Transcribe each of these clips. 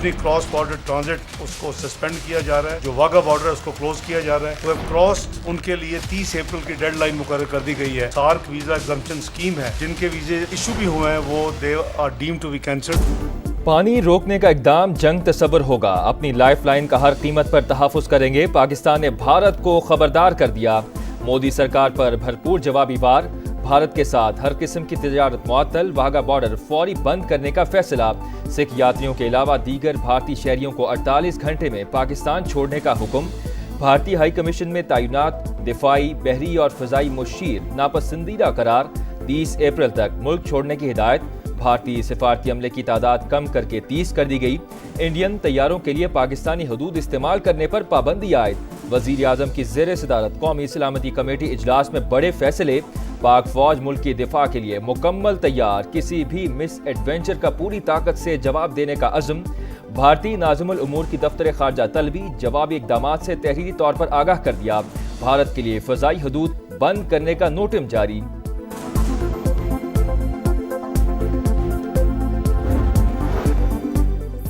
جتنی cross border transit اس کو suspend کیا جا رہا ہے, جو واگا بارڈر ہے اس کو کلوز کیا جا رہا ہے. وہ کراسڈ ان کے لیے 30 اپریل کی ڈیڈ لائن مقرر کر دی گئی ہے. سارک ویزا ایگزمپشن اسکیم ہے, جن کے ویزے ایشو بھی ہوئے ہیں وہ they are deemed to be cancelled. پانی روکنے کا اقدام جنگ تصور ہوگا, اپنی لائف لائن کا ہر قیمت پر تحفظ کریں گے. پاکستان نے بھارت کو خبردار کر دیا, مودی سرکار پر بھرپور جوابی وار. بھارت کے ساتھ ہر قسم کی تجارت معطل, واگا بارڈر فوری بند کرنے کا فیصلہ. سکھ یاتریوں کے علاوہ دیگر بھارتی شہریوں کو 48 گھنٹے میں پاکستان چھوڑنے کا حکم. بھارتی ہائی کمیشن میں تعینات دفاعی, بحری اور فضائی مشیر ناپسندیدہ قرار. 30 اپریل تک ملک چھوڑنے کی ہدایت. بھارتی سفارتی عملے کی تعداد کم کر کے 30 کر دی گئی. انڈین طیاروں کے لیے پاکستانی حدود استعمال کرنے پر پابندی عائد. وزیر اعظم کی زیر صدارت قومی سلامتی کمیٹی اجلاس میں بڑے فیصلے. پاک فوج ملک کی دفاع کے لیے مکمل تیار, کسی بھی مس ایڈوینچر کا پوری طاقت سے جواب دینے کا عزم. بھارتی ناظم الامور کی دفتر خارجہ طلبی جوابی اقدامات سے تحریری طور پر آگاہ کر دیا. بھارت کے لیے فضائی حدود بند کرنے کا نوٹم جاری.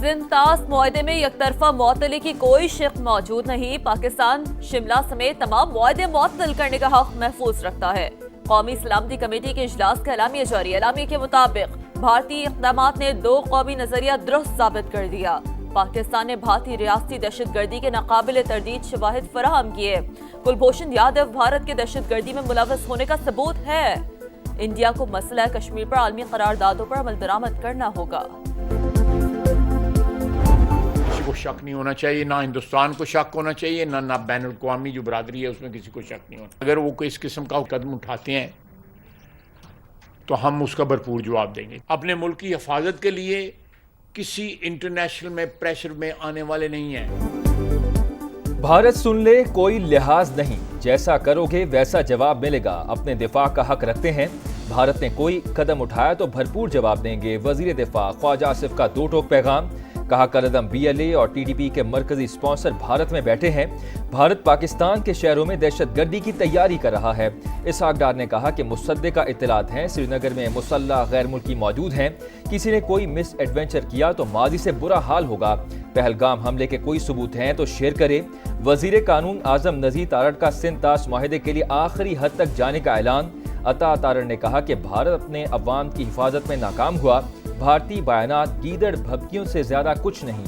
زنتاس معاہدے میں یک طرفہ معطلی کی کوئی شق موجود نہیں. پاکستان شملہ سمیت تمام معاہدے معطل کرنے کا حق محفوظ رکھتا ہے. قومی سلامتی کمیٹی کے اجلاس کا اعلامیہ جاری. اعلامیہ کے مطابق بھارتی اقدامات نے 2 قومی نظریہ درست ثابت کر دیا. پاکستان نے بھارتی ریاستی دہشت گردی کے ناقابل تردید شواہد فراہم کیے. کلبھوشن یادو بھارت کے دہشت گردی میں ملوث ہونے کا ثبوت ہے. انڈیا کو مسئلہ کشمیر پر عالمی قراردادوں پر عمل درآمد کرنا ہوگا. کو شک نہیں ہونا چاہیے, نہ ہندوستان کو شک ہونا چاہیے, نہ بین الاقوامی جو برادری ہے اس میں کسی کو شک نہیں ہونا. اگر وہ کوئی اس قسم کا قدم اٹھاتے ہیں تو ہم اس کا بھرپور جواب دیں گے. اپنے ملک کی حفاظت کے لیے کسی انٹرنیشنل میں پریشر میں آنے والے نہیں ہیں. بھارت سن لے کوئی لحاظ نہیں, جیسا کرو گے ویسا جواب ملے گا. اپنے دفاع کا حق رکھتے ہیں. بھارت نے کوئی قدم اٹھایا تو بھرپور جواب دیں گے. وزیر دفاع خواجہ آصف کا 2 ٹوک پیغام. کہا قلعدم BLA اور TTP کے مرکزی اسپانسر بھارت میں بیٹھے ہیں. بھارت پاکستان کے شہروں میں دہشت گردی کی تیاری کر رہا ہے. اسحاق ڈار نے کہا کہ مصدقہ اطلاعات ہیں سری نگر میں مسلح غیر ملکی موجود ہیں. کسی نے کوئی مس ایڈوینچر کیا تو ماضی سے برا حال ہوگا. پہلگام حملے کے کوئی ثبوت ہیں تو شیئر کرے. وزیر قانون اعظم نذیر تارڑ کا سنتاس معاہدے کے لیے آخری حد تک جانے کا اعلان. عطا تارڑ نے کہا کہ بھارت اپنے عوام کی حفاظت میں ناکام ہوا. بھارتی بیانات گیدڑ بھبکیوں سے زیادہ کچھ نہیں.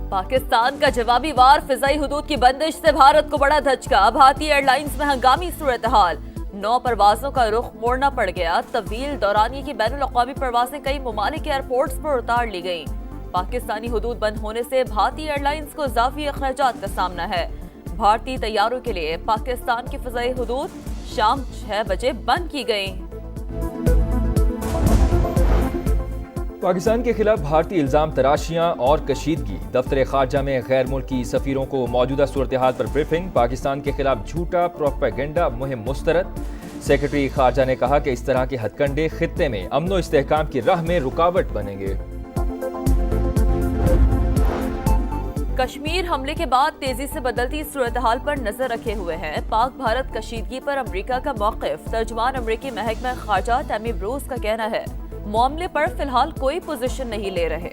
پاکستان کا جوابی وار. فضائی حدود کی بندش سے بھارت کو بڑا دھچکا. بھارتی ایئر لائنز میں ہنگامی صورتحال. 9 پروازوں کا رخ موڑنا پڑ گیا. طویل دورانیے کی بین الاقوامی پروازیں کئی ممالک کے ایئرپورٹس پر اتار لی گئیں. پاکستانی حدود بند ہونے سے بھارتی ایئر لائنز کو اضافی اخراجات کا سامنا ہے. بھارتی طیاروں کے لیے پاکستان کی فضائی حدود شام 6 بجے بند کی گئی. پاکستان کے خلاف بھارتی الزام تراشیاں اور کشیدگی. دفتر خارجہ میں غیر ملکی سفیروں کو موجودہ صورتحال پر بریفنگ. پاکستان کے خلاف جھوٹا پروپیگنڈا مہم مسترد. سیکرٹری خارجہ نے کہا کہ اس طرح کے ہتھ کنڈے خطے میں امن و استحکام کی راہ میں رکاوٹ بنیں گے. کشمیر حملے کے بعد تیزی سے بدلتی صورتحال پر نظر رکھے ہوئے ہیں. پاک بھارت کشیدگی پر امریکہ کا موقف. ترجمان امریکی محکمہ خارجہ ٹیمی بروس کا کہنا ہے معاملے پر فی الحال کوئی پوزیشن نہیں لے رہے.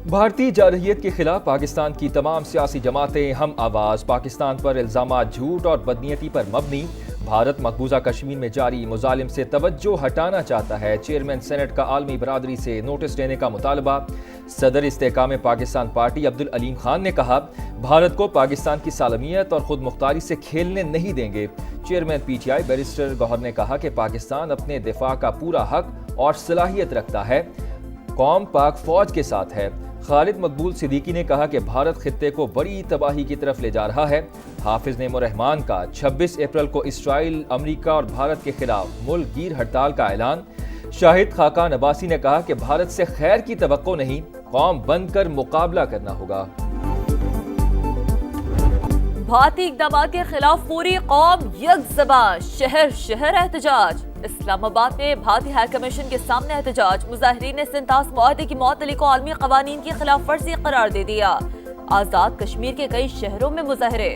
بھارتی جارحیت کے خلاف پاکستان کی تمام سیاسی جماعتیں ہم آواز. پاکستان پر الزامات جھوٹ اور بدنیتی پر مبنی. بھارت مقبوضہ کشمیر میں جاری مظالم سے توجہ ہٹانا چاہتا ہے. چیئرمین سینٹ کا عالمی برادری سے نوٹس لینے کا مطالبہ. صدر استحکام پاکستان پارٹی عبدالعلیم خان نے کہا بھارت کو پاکستان کی سالمیت اور خود مختاری سے کھیلنے نہیں دیں گے. چیئرمین PTI بیرسٹر گوہر نے کہا کہ پاکستان اپنے دفاع کا پورا حق اور صلاحیت رکھتا ہے. قوم پاک فوج کے ساتھ ہے. خالد مقبول صدیقی نے کہا کہ بھارت خطے کو بڑی تباہی کی طرف لے جا رہا ہے. حافظ نعیم الرحمان کا 26 اپریل کو اسرائیل، امریکہ اور بھارت کے خلاف ملک گیر ہڑتال کا اعلان. شاہد خاقان عباسی نے کہا کہ بھارت سے خیر کی توقع نہیں، قوم بن کر مقابلہ کرنا ہوگا. بھارتی اقدامات کے خلاف پوری قوم یک زبان، شہر شہر احتجاج. اسلام آباد میں بھارتی ہائی کمیشن کے سامنے احتجاج. مظاہرین نے سنتاس معاہدے کی معطلی کو عالمی قوانین کی خلاف ورزی قرار دے دیا. آزاد کشمیر کے کئی شہروں میں مظاہرے.